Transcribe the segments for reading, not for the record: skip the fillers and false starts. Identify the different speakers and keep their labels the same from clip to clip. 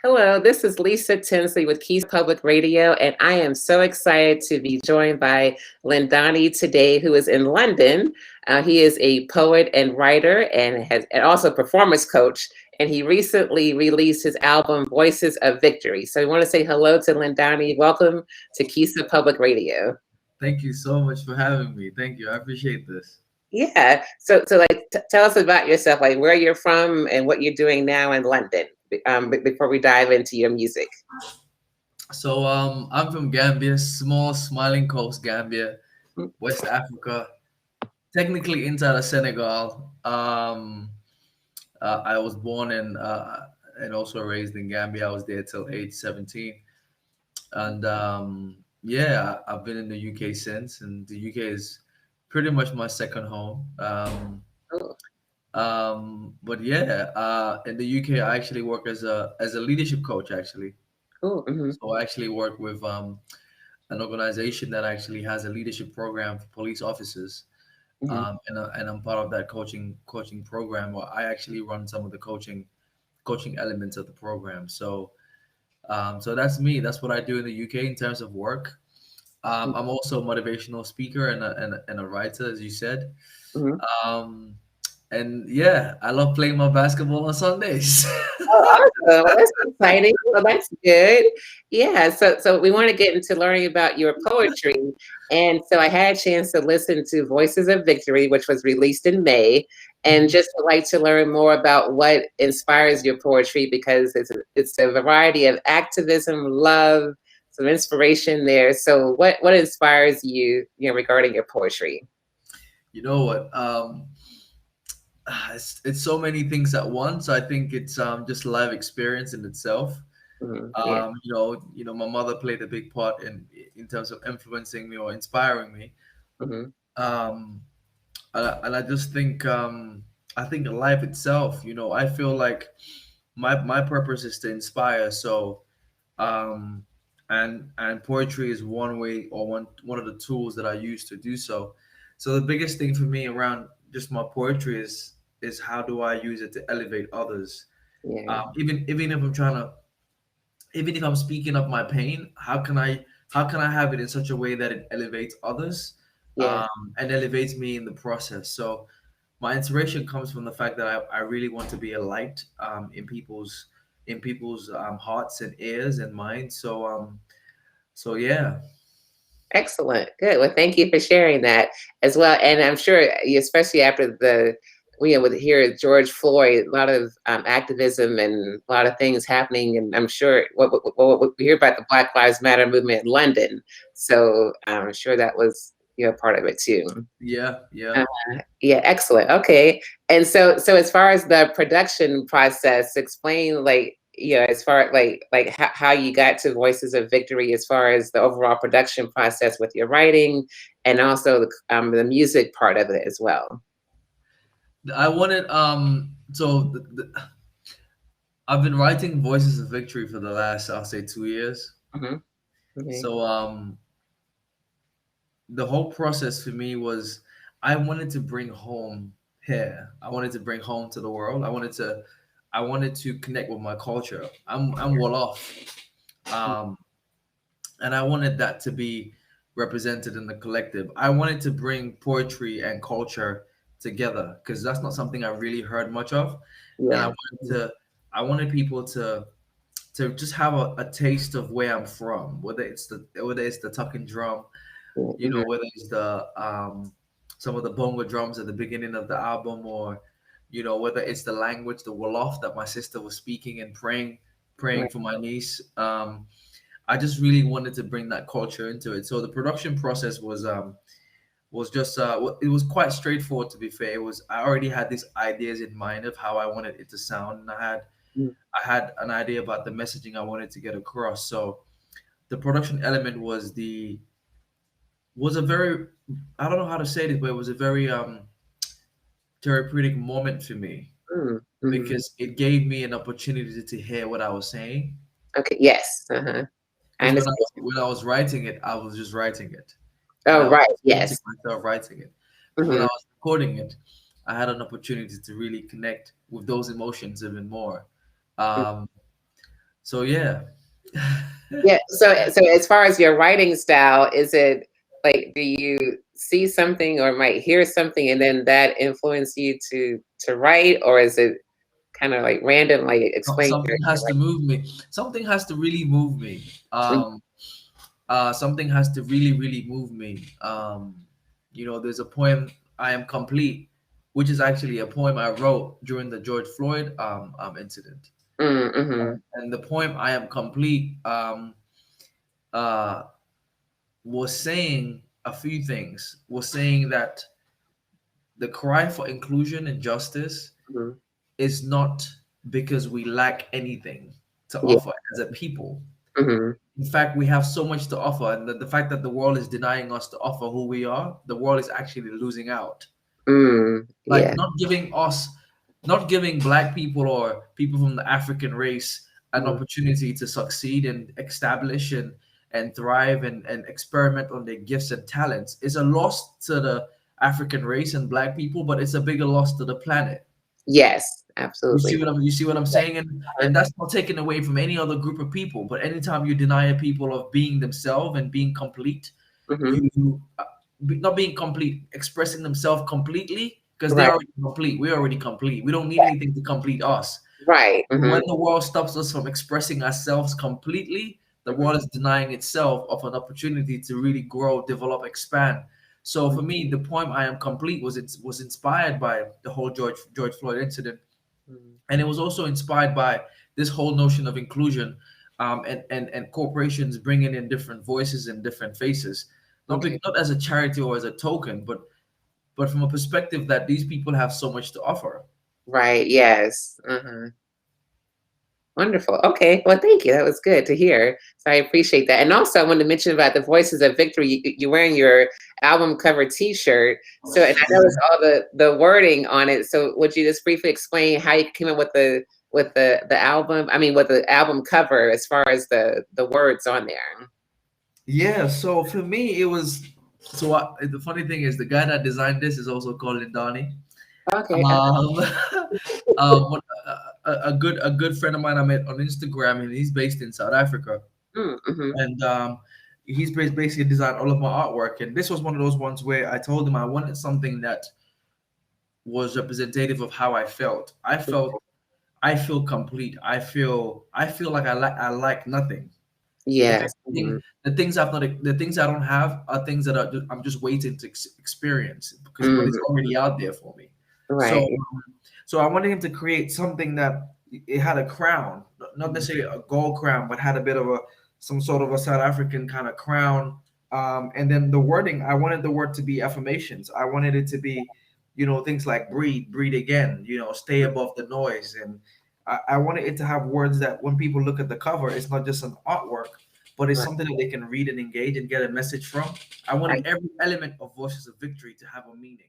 Speaker 1: Hello, this is Lisa Tinsley with KISA Public Radio, and I am so excited to be joined by Lindani today, who is in London. He is a poet and writer and also a performance coach, and he recently released his album Voices of Victory. So we want to say hello to Lindani. Welcome to KISA Public Radio.
Speaker 2: Thank you so much for having me. Thank you. I appreciate this.
Speaker 1: Yeah. So tell us about yourself, like where you're from and what you're doing now in London. Before we dive into your music.
Speaker 2: So I'm from Gambia, small smiling coast, Gambia, West Africa, technically inside of Senegal. I was born and also raised in Gambia. I was there till age 17, and yeah, I've been in the UK since, and the UK is pretty much my second home.
Speaker 1: Oh,
Speaker 2: But yeah, in the UK, I actually work as a leadership coach actually.
Speaker 1: cool. Hmm.
Speaker 2: So I actually work with an organization that actually has a leadership program for police officers,
Speaker 1: Hmm.
Speaker 2: and I'm part of that coaching program. Where I actually run some of the coaching elements of the program. So that's me. That's what I do in the UK in terms of work. I'm also a motivational speaker and a writer, as you said.
Speaker 1: Hmm.
Speaker 2: Um, and yeah, I love playing my basketball on Sundays.
Speaker 1: Oh, awesome. Well, that's exciting. Well, that's good. Yeah. So we want to get into learning about your poetry. And so I had a chance to listen to Voices of Victory, which was released in May, and just would like to learn more about what inspires your poetry because it's a variety of activism, love, some inspiration there. So what inspires you, regarding your poetry?
Speaker 2: You know what? It's so many things at once. I think it's just life experience in itself.
Speaker 1: Mhm. Yeah.
Speaker 2: My mother played a big part in terms of influencing me or inspiring me.
Speaker 1: Hmm.
Speaker 2: Um, and I just think I think life itself. I feel like my purpose is to inspire. So um, and poetry is one way or one of the tools that I use to do so. So the biggest thing for me around just my poetry is how do I use it to elevate others.
Speaker 1: Yeah.
Speaker 2: Even if I'm trying to, even if I'm speaking of my pain, how can I have it in such a way that it elevates others,
Speaker 1: Yeah.
Speaker 2: and elevates me in the process. So my inspiration comes from the fact that I really want to be a light, in people's hearts and ears and minds. So yeah.
Speaker 1: Excellent. Good. Well, thank you for sharing that as well. And I'm sure, especially after with here George Floyd, a lot of activism and a lot of things happening. And I'm sure what we hear about the Black Lives Matter movement in London. So I'm sure that was, part of it too.
Speaker 2: Yeah, yeah.
Speaker 1: Uh, yeah, excellent. Okay. And so as far as the production process, explain like, as far like how you got to Voices of Victory as far as the overall production process with your writing and also the music part of it as well.
Speaker 2: I wanted so I've been writing Voices of Victory for the last, I'll say, 2 years.
Speaker 1: Hmm. Okay.
Speaker 2: So the whole process for me was I wanted to bring home here. I wanted to bring home to the world. I wanted to connect with my culture. I'm Wolof. Um and I wanted that to be represented in the collective. I wanted to bring poetry and culture together because that's not something I really heard much of, and
Speaker 1: Yeah.
Speaker 2: I wanted people to just have a taste of where I'm from, whether it's the tucking drum,
Speaker 1: Hmm.
Speaker 2: whether it's the some of the bongo drums at the beginning of the album, or whether it's the language, the Wolof that my sister was speaking and praying
Speaker 1: Right.
Speaker 2: for my niece. I just really wanted to bring that culture into it. So the production process was just it was quite straightforward, to be fair. I already had these ideas in mind of how I wanted it to sound, and I had an idea about the messaging I wanted to get across. So the production element was a very, I don't know how to say this, but it was a very therapeutic moment for me
Speaker 1: Mm-hmm.
Speaker 2: because it gave me an opportunity to hear what I was saying.
Speaker 1: Okay. Yes. Uh-huh. I
Speaker 2: Because
Speaker 1: understand.
Speaker 2: when I was writing it, I was just writing it, and
Speaker 1: Oh,
Speaker 2: I was
Speaker 1: right.
Speaker 2: listening to
Speaker 1: Yes.
Speaker 2: myself writing it. But when I
Speaker 1: Hmm.
Speaker 2: was recording it, I had an opportunity to really connect with those emotions even more. Um, So yeah.
Speaker 1: Yeah. So as far as your writing style, is it like, do you see something or might hear something and then that influence you to write, or is it kind of like random? Like, explain
Speaker 2: Something has to move me. Something has to really move me.
Speaker 1: your.
Speaker 2: Something has to really move me. There's a poem, I Am Complete, which is actually a poem I wrote during the George Floyd incident.
Speaker 1: Mm-hmm.
Speaker 2: And the poem I Am Complete uh, was saying a few things. Was saying that the cry for inclusion and justice
Speaker 1: Hmm.
Speaker 2: is not because we lack anything to
Speaker 1: Yeah.
Speaker 2: offer as a people.
Speaker 1: Hmm.
Speaker 2: In fact, we have so much to offer, and the fact that the world is denying us to offer who we are, the world is actually losing out.
Speaker 1: Mm.
Speaker 2: Like
Speaker 1: Yeah.
Speaker 2: not giving Black people or people from the African race an
Speaker 1: Mm.
Speaker 2: opportunity to succeed and establish and thrive and experiment on their gifts and talents is a loss to the African race and Black people, but it's a bigger loss to the planet.
Speaker 1: Yes, absolutely.
Speaker 2: You see what I'm saying? And that's not taken away from any other group of people. But anytime you deny a people of being themselves and being complete,
Speaker 1: Hmm.
Speaker 2: you not being complete, expressing themselves completely, because they're
Speaker 1: Right.
Speaker 2: already complete. We're already complete. We don't need anything to complete us.
Speaker 1: Right. Hmm.
Speaker 2: When the world stops us from expressing ourselves completely, the
Speaker 1: Hmm.
Speaker 2: world is denying itself of an opportunity to really grow, develop, expand. So for me, the poem "I Am Complete" was inspired by the whole George Floyd incident, and it was also inspired by this whole notion of inclusion, and corporations bringing in different voices and different faces,
Speaker 1: Okay.
Speaker 2: not as a charity or as a token, but from a perspective that these people have so much to offer.
Speaker 1: Right. Yes. Wonderful. Okay. Well, thank you. That was good to hear. So I appreciate that. And also, I wanted to mention about the Voices of Victory. You're wearing your album cover T-shirt. So, and I noticed all the wording on it. So, would you just briefly explain how you came up with the album? I mean, with the album cover, as far as the words on there.
Speaker 2: Yeah, so for me, it was the funny thing is the guy that designed this is also called Lindani.
Speaker 1: Okay.
Speaker 2: Um, a good friend of mine I met on Instagram, and he's based in South Africa,
Speaker 1: Mm-hmm.
Speaker 2: and basically designed all of my artwork. And this was one of those ones where I told him I wanted something that was representative of how I felt. I feel complete. I feel like I like nothing. If
Speaker 1: Yes.
Speaker 2: anything, the things I don't have are things that I'm just waiting to experience, but it's
Speaker 1: Mm.
Speaker 2: already out there for me. So
Speaker 1: Right.
Speaker 2: so I wanted him to create something that it had a crown, not necessarily a gold crown, but had a bit of a some sort of a South African kind of crown. And then the wording, I wanted the word to be affirmations. I wanted it to be, things like breathe, breathe again, stay above the noise. And I wanted it to have words that when people look at the cover, it's not just an artwork, but it's
Speaker 1: Right.
Speaker 2: something that they can read and engage and get a message from. I wanted
Speaker 1: Right.
Speaker 2: every element of Voices of Victory to have a meaning.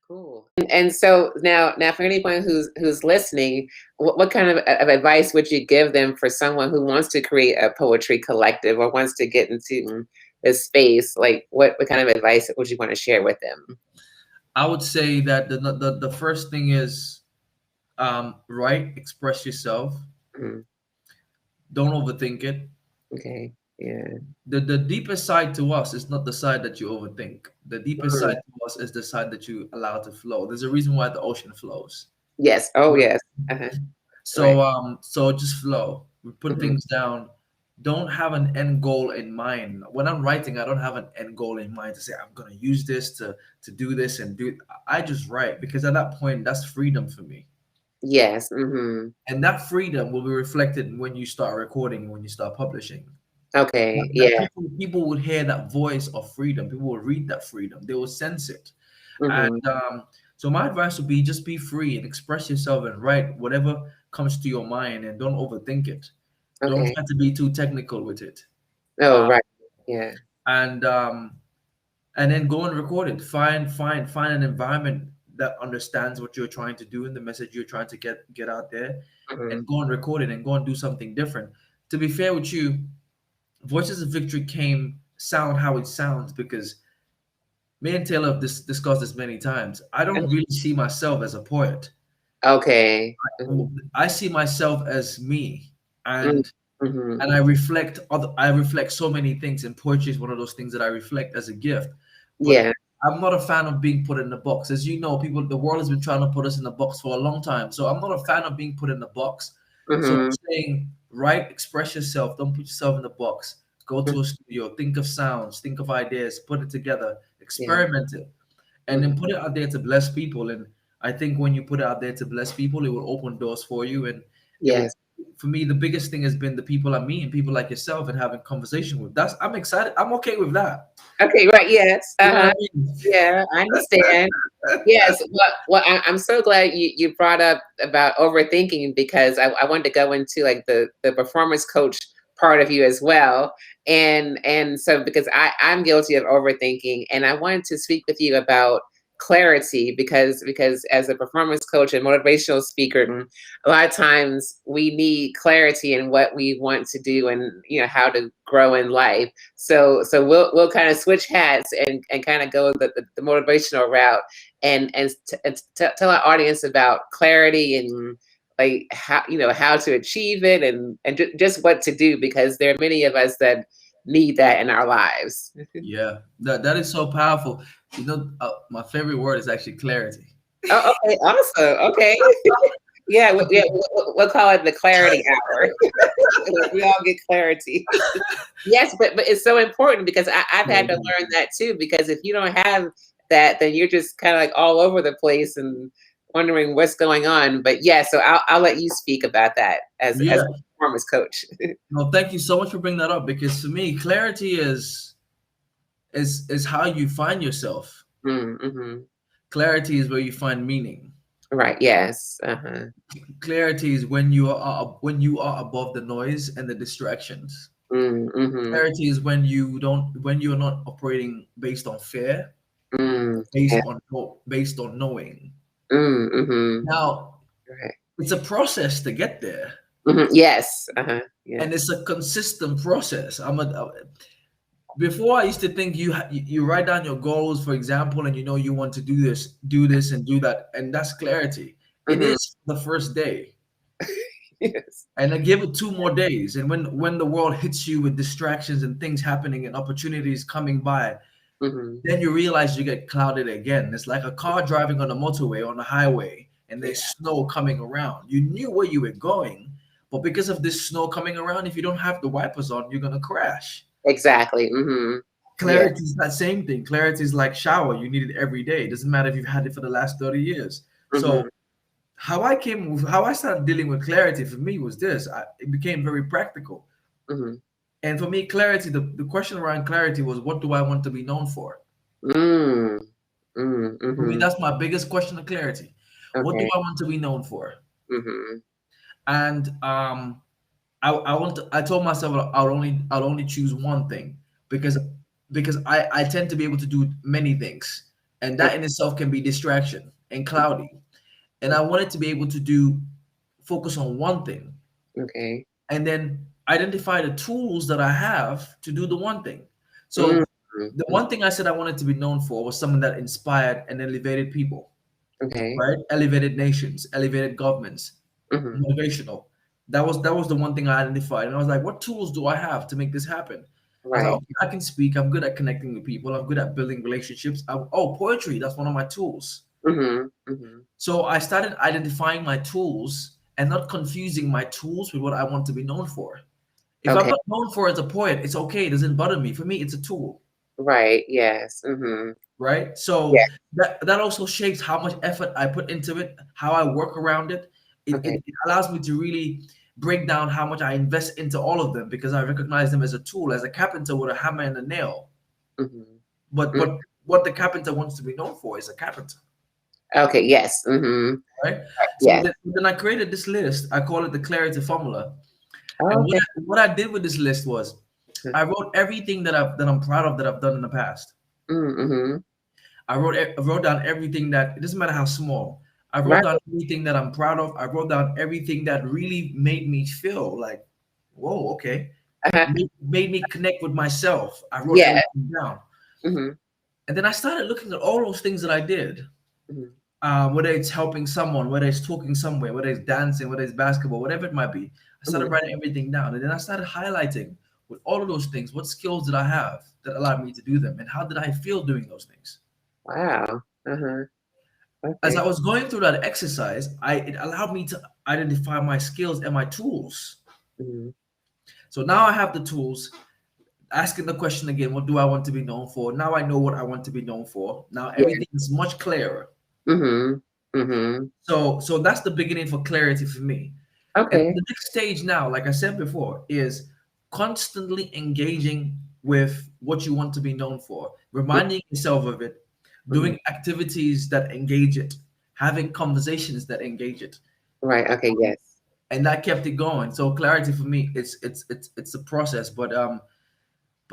Speaker 1: Cool. And so now for anyone who's listening, what kind of advice would you give them for someone who wants to create a poetry collective or wants to get into this space? Like, what kind of advice would you want to share with them?
Speaker 2: I would say that the first thing is, write, express yourself.
Speaker 1: Mm.
Speaker 2: Don't overthink it.
Speaker 1: Okay. Yeah.
Speaker 2: The deepest side to us is not the side that you overthink. The deepest
Speaker 1: Mm.
Speaker 2: side to us is the side that you allow to flow. There's a reason why the ocean flows.
Speaker 1: Yes. Oh, yes. Uh-huh. Right.
Speaker 2: So just flow. We put
Speaker 1: Hmm.
Speaker 2: things down. Don't have an end goal in mind. When I'm writing, I don't have an end goal in mind to say I'm gonna use this to do this and do it. I just write because at that point, that's freedom for me.
Speaker 1: Yes. Hmm.
Speaker 2: And that freedom will be reflected when you start recording, when you start publishing. That,
Speaker 1: Okay.
Speaker 2: that
Speaker 1: Yeah.
Speaker 2: people would hear that voice of freedom. People will read that freedom. They will sense it. And
Speaker 1: Hmm.
Speaker 2: so my advice would be just be free and express yourself and write whatever comes to your mind and don't overthink it. Don't
Speaker 1: Okay.
Speaker 2: try to be too technical with it.
Speaker 1: Oh,
Speaker 2: Uh,
Speaker 1: right. Yeah.
Speaker 2: and and then go and record it. Find an environment that understands what you're trying to do and the message you're trying to get out there,
Speaker 1: Hmm.
Speaker 2: and go and record it and go and do something different. To be fair with you, Voices of Victory came sound how it sounds because me and Taylor have discussed this many times. I don't really see myself as a poet.
Speaker 1: Okay. Hmm.
Speaker 2: I see myself as me,
Speaker 1: Mm.
Speaker 2: and
Speaker 1: Mhm.
Speaker 2: and I reflect so many things, and poetry is one of those things that I reflect as a gift. But
Speaker 1: Yeah.
Speaker 2: I'm not a fan of being put in a box. As you know, the world has been trying to put us in a box for a long time. So I'm not a fan of being put in a box. So I'm
Speaker 1: Mhm.
Speaker 2: saying, write, express yourself. Don't put yourself in the box. Go
Speaker 1: Mhm.
Speaker 2: to a studio, think of sounds, think of ideas, put it together,
Speaker 1: Yeah.
Speaker 2: experiment it, and
Speaker 1: Mhm.
Speaker 2: then put it out there to bless people. And I think when you put it out there to bless people, it will open doors for you. And it will,
Speaker 1: Yes.
Speaker 2: for me, the biggest thing has been the people I meet and people like yourself and having conversation with. I'm excited. I'm okay with that.
Speaker 1: Okay, right, yes.
Speaker 2: You know what
Speaker 1: Uh-huh.
Speaker 2: I mean?
Speaker 1: Yeah, I understand. Yes, I'm so glad you brought up about overthinking because I wanted to go into like the performance coach part of you as well. And so because I'm guilty of overthinking and I wanted to speak with you about clarity because as a performance coach and motivational speaker, a lot of times we need clarity in what we want to do and how to grow in life. So we'll kind of switch hats and kind of go the motivational route and tell our audience about clarity and like how to achieve it and just what to do because there are many of us that need that in our lives.
Speaker 2: Yeah, that is so powerful. My favorite word is actually clarity.
Speaker 1: Oh, okay, awesome. Okay. Yeah, we'll call it the clarity hour. We all get clarity. Yes, but it's so important because I've had to learn that too. Because if you don't have that, then you're just kind of like all over the place and wondering what's going on. But yeah, so I'll let you speak about that as
Speaker 2: Yeah.
Speaker 1: a performance coach.
Speaker 2: No, thank you so much for bringing that up because for me, clarity is how you find yourself.
Speaker 1: Mm-hmm.
Speaker 2: Clarity is where you find meaning.
Speaker 1: Right. Yes. Uh-huh.
Speaker 2: Clarity is when you are above the noise and the distractions.
Speaker 1: Mm-hmm.
Speaker 2: Clarity is when you're not operating based on fear,
Speaker 1: Mm. Yeah.
Speaker 2: based on knowing.
Speaker 1: Mm-hmm.
Speaker 2: Now,
Speaker 1: Right.
Speaker 2: it's a process to get there,
Speaker 1: Yes. Uh-huh. Yeah.
Speaker 2: and it's a consistent process. Before I used to think you write down your goals, for example, and you want to do this, and do that, and that's clarity. It
Speaker 1: Mm-hmm.
Speaker 2: is the first day,
Speaker 1: Yes.
Speaker 2: and I give it 2 more days, and when the world hits you with distractions and things happening and opportunities coming by,
Speaker 1: Mm-hmm.
Speaker 2: then you realize you get clouded again. It's like a car driving on a motorway on a highway, and
Speaker 1: Yeah.
Speaker 2: there's snow coming around. You knew where you were going, but because of this snow coming around, if you don't have the wipers on, you're gonna crash.
Speaker 1: Exactly. Mm-hmm. Yeah.
Speaker 2: Clarity is that same thing. Clarity is like shower. You need it every day. It doesn't matter if you've had it for the last 30 years. So
Speaker 1: Mm-hmm.
Speaker 2: how I started dealing with clarity for me was this. It became very practical.
Speaker 1: Mm-hmm.
Speaker 2: And for me, clarity, the question around clarity was, what do I want to be known for?
Speaker 1: Mm. Mm.
Speaker 2: For me,
Speaker 1: Mm-hmm.
Speaker 2: that's my biggest question of clarity. What do
Speaker 1: Okay.
Speaker 2: I want to be known for?
Speaker 1: Mm-hmm.
Speaker 2: And I told myself I'll only choose one thing because I tend to be able to do many things, and that in itself can be distraction and cloudy. And I wanted to be able to focus on one thing,
Speaker 1: Okay.
Speaker 2: and then identify the tools that I have to do the one thing.
Speaker 1: Mhm.
Speaker 2: So the one thing I said I wanted to be known for was someone that inspired and elevated people,
Speaker 1: Okay.
Speaker 2: right? Elevated nations, elevated governments,
Speaker 1: Mhm.
Speaker 2: motivational. That was the one thing I identified, and I was like, what tools do I have to make this happen? I was like,
Speaker 1: Right.
Speaker 2: okay, I can speak. I'm good at connecting with people. I'm good at building relationships. Poetry. That's one of my tools.
Speaker 1: Mhm. Mhm.
Speaker 2: So I started identifying my tools and not confusing my tools with what I want to be known for. If I'm
Speaker 1: Okay.
Speaker 2: not known for as a poet, it's okay. It doesn't bother me. For me, it's a tool,
Speaker 1: Right. Yes. Mhm.
Speaker 2: right? So
Speaker 1: Yeah.
Speaker 2: that also shapes how much effort I put into it, how I work around it.
Speaker 1: Okay.
Speaker 2: It allows me to really break down how much I invest into all of them because I recognize them as a tool, as a carpenter with a hammer and a nail.
Speaker 1: Mhm.
Speaker 2: But
Speaker 1: Mm.
Speaker 2: what the carpenter wants to be known for is a carpenter,
Speaker 1: Okay. Yes. Mhm.
Speaker 2: right? So
Speaker 1: Yes.
Speaker 2: then I created this list. I call it the clarity formula.
Speaker 1: Oh,
Speaker 2: And
Speaker 1: okay.
Speaker 2: what I did with this list was I wrote everything that I'm proud of that I've done in the past.
Speaker 1: Mhm.
Speaker 2: I wrote down everything that it doesn't matter how small. I wrote
Speaker 1: Right.
Speaker 2: down everything that I'm proud of. I wrote down everything that really made me feel like, whoa, okay.
Speaker 1: Uh-huh.
Speaker 2: Made me connect with myself. I wrote
Speaker 1: Yeah.
Speaker 2: everything down.
Speaker 1: Mhm.
Speaker 2: And then I started looking at all those things that I did.
Speaker 1: Mhm.
Speaker 2: whether it's helping someone, whether it's talking somewhere, whether it's dancing, whether it's basketball, whatever it might be. I started
Speaker 1: Mhm.
Speaker 2: writing everything down, and then I started highlighting with all of those things. What skills did I have that allowed me to do them, and how did I feel doing those things?
Speaker 1: Wow. Uh-huh.
Speaker 2: As I
Speaker 1: Okay.
Speaker 2: was going through that exercise, it allowed me to identify my skills and my tools.
Speaker 1: Mhm.
Speaker 2: So now I have the tools. Asking the question again, what do I want to be known for? Now I know what I want to be known for. Now
Speaker 1: Yeah.
Speaker 2: everything is much clearer.
Speaker 1: Mhm. Mhm.
Speaker 2: So that's the beginning for clarity for me. And
Speaker 1: Okay.
Speaker 2: the next stage now, like I said before, is constantly engaging with what you want to be known for, reminding yourself of it,
Speaker 1: Mhm.
Speaker 2: doing activities that engage it, having conversations that engage it.
Speaker 1: Right. Okay.
Speaker 2: Um,
Speaker 1: Yes.
Speaker 2: and that kept it going. So clarity for me, it's a process, but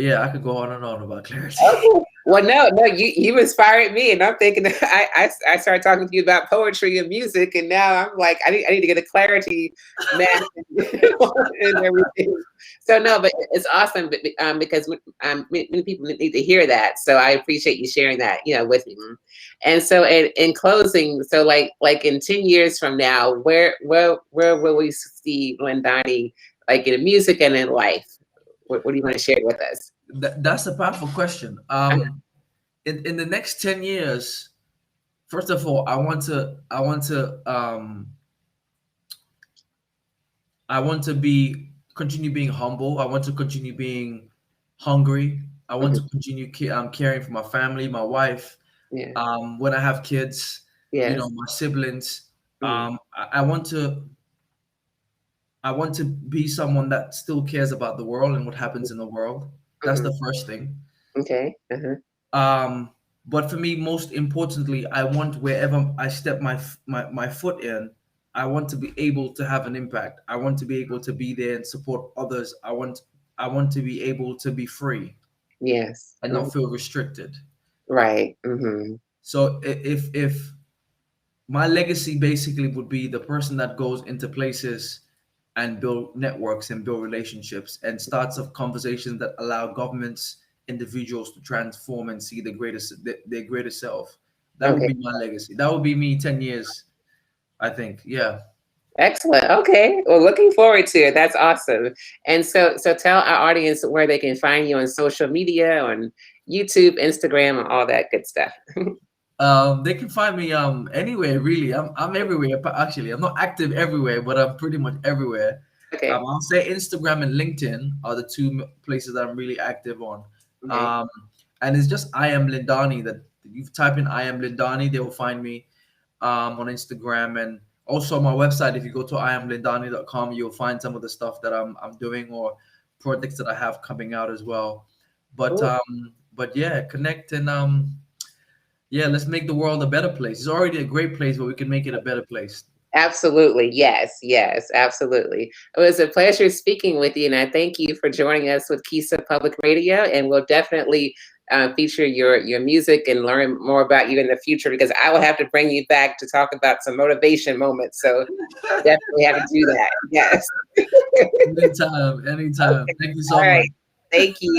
Speaker 2: yeah, I could go on and on about clarity.
Speaker 1: Okay. Well, no, no, you inspired me, and I'm thinking I started talking to you about poetry and music, and now I'm like I need to get a clarity man and everything. So no, but it's awesome, because many people need to hear that. So I appreciate you sharing that, with me. And so, in closing, so like in 10 years from now, where will we see Lindani, like in music and in life? What do you want to share with us?
Speaker 2: That's a powerful question. In the next 10 years, first of all, I want to be continue being humble. I want to continue being hungry. I want to
Speaker 1: Mhm.
Speaker 2: continue caring for my family, my wife.
Speaker 1: Yeah.
Speaker 2: When I have kids,
Speaker 1: Yes.
Speaker 2: my siblings.
Speaker 1: Mm.
Speaker 2: I want to be someone that still cares about the world and what happens in the world. That's
Speaker 1: Mhm.
Speaker 2: the first thing.
Speaker 1: Okay. Uh-huh.
Speaker 2: Um, but for me, most importantly, I want wherever I step my foot in, I want to be able to have an impact. I want to be able to be there and support others. I want to be able to be free
Speaker 1: Yes.
Speaker 2: and
Speaker 1: Mhm.
Speaker 2: not feel restricted.
Speaker 1: Right. Mhm.
Speaker 2: So if my legacy basically would be the person that goes into places and build networks and build relationships and starts of conversations that allow governments, individuals to transform and see their greatest self. That would
Speaker 1: Okay.
Speaker 2: be my legacy. That would be me 10 years, I think. Yeah.
Speaker 1: Excellent. Okay. Well, looking forward to it. That's awesome. And so tell our audience where they can find you on social media, on YouTube, Instagram, and all that good stuff.
Speaker 2: They can find me anywhere really. I'm everywhere. But actually, I'm not active everywhere, but I'm pretty much everywhere.
Speaker 1: Okay.
Speaker 2: I'll say Instagram and LinkedIn are the two places that I'm really active on.
Speaker 1: Okay.
Speaker 2: Um, and it's just I am Lindani. That you type in I am Lindani, they will find me on Instagram, and also my website. If you go to iamlindani.com, you'll find some of the stuff that I'm doing or projects that I have coming out as well. But
Speaker 1: Cool.
Speaker 2: yeah, connect and yeah, let's make the world a better place. It's already a great place, but we can make it a better place.
Speaker 1: Absolutely. Yes. Yes. Absolutely. It was a pleasure speaking with you, and I thank you for joining us with KISA Public Radio. And we'll definitely feature your music and learn more about you in the future, because I will have to bring you back to talk about some motivation moments. So definitely have to do that. Yes.
Speaker 2: Anytime, anytime.
Speaker 1: Okay.
Speaker 2: Thank you
Speaker 1: All
Speaker 2: so much.
Speaker 1: right. Thank you.